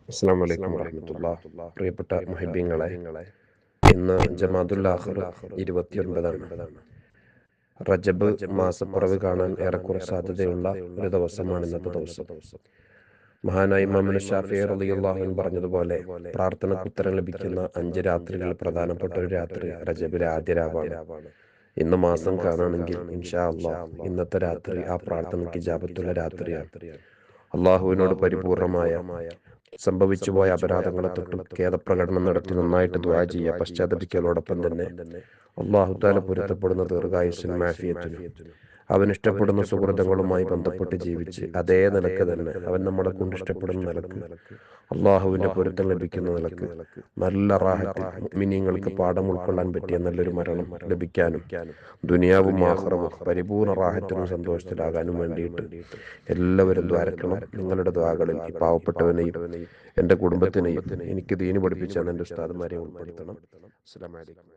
അസ്സലാമു അലൈക്കും വറഹ്മത്തുള്ളാഹി. പ്രിയപ്പെട്ട മുഹിബ്ബീങ്ങളെ, ഇന്ന് ജമാദുൽ ആഖിർ 29ആണ്. റജബ് മാസപ്പിറവി കാണാൻ ഏറെക്കുറെ സാധ്യതയുള്ള ഒരു ദിവസമാണ് ഇന്നത്തെ ദിവസം. മഹാനായ ഇമാമുന ശാഫിഈ റളിയല്ലാഹു അൻഹു പറഞ്ഞതുപോലെ പ്രാർത്ഥനയ്ക്ക് ഉത്തരം ലഭിക്കുന്ന 5 രാത്രികളിൽ പ്രധാനപ്പെട്ട ഒരു രാത്രി റജബിലെ ആദ്യ രാവാണ്. ഇന്ന് മാസം കാണുകയാണെങ്കിൽ ഇൻഷാ അല്ലാഹ് ഇന്നത്തെ രാത്രി ആ പ്രാർത്ഥനയ്ക്ക് ഇജാബത്തുള്ള രാത്രിയാണ്. അള്ളാഹുവിനോട് പരിപൂർണമായ സംഭവിച്ചുപോയ അപരാധങ്ങളെ തൊട്ടും ഖേദപ്രകടനം നടത്തി നന്നായിട്ട് ദുആ ചെയ്യുക. പശ്ചാത്തപിക്കലോടൊപ്പം തന്നെ അള്ളാഹു താല പൊരുത്തപ്പെടുന്ന ദീർഘായുസ്സിനും ആഫിയത്തിനും അവൻ ഇഷ്ടപ്പെടുന്ന സുഹൃത്തുക്കളുമായി ബന്ധപ്പെട്ട് ജീവിച്ച് അതേ നിലക്ക് തന്നെ അവൻ നമ്മളെ കൊണ്ട് ഇഷ്ടപ്പെടുന്ന നിലക്ക് അള്ളാഹുവിന്റെ പൊരുത്തം ലഭിക്കുന്ന നിലക്ക് നല്ല റാഹത്തിൽ മുഅ്മിനീങ്ങൾക്ക് പാഠം ഉൾക്കൊള്ളാൻ പറ്റിയ നല്ലൊരു മരണം ലഭിക്കാനും ദുനിയാവും ആഖിറവും പരിപൂർണ റാഹത്തിനും സന്തോഷത്തിലാകാനും വേണ്ടിയിട്ട് എല്ലാവരും ദ്വാരക്കണം. നിങ്ങളുടെ ദ്വാകളിൽ ഈ പാവപ്പെട്ടവനെയും എൻ്റെ കുടുംബത്തിനെയും എനിക്ക് ദീന് പഠിപ്പിച്ച എൻ്റെ ഉസ്താദുമാരെയും ഉൾപ്പെടുത്തണം. അസ്സലാമു അലൈക്കും.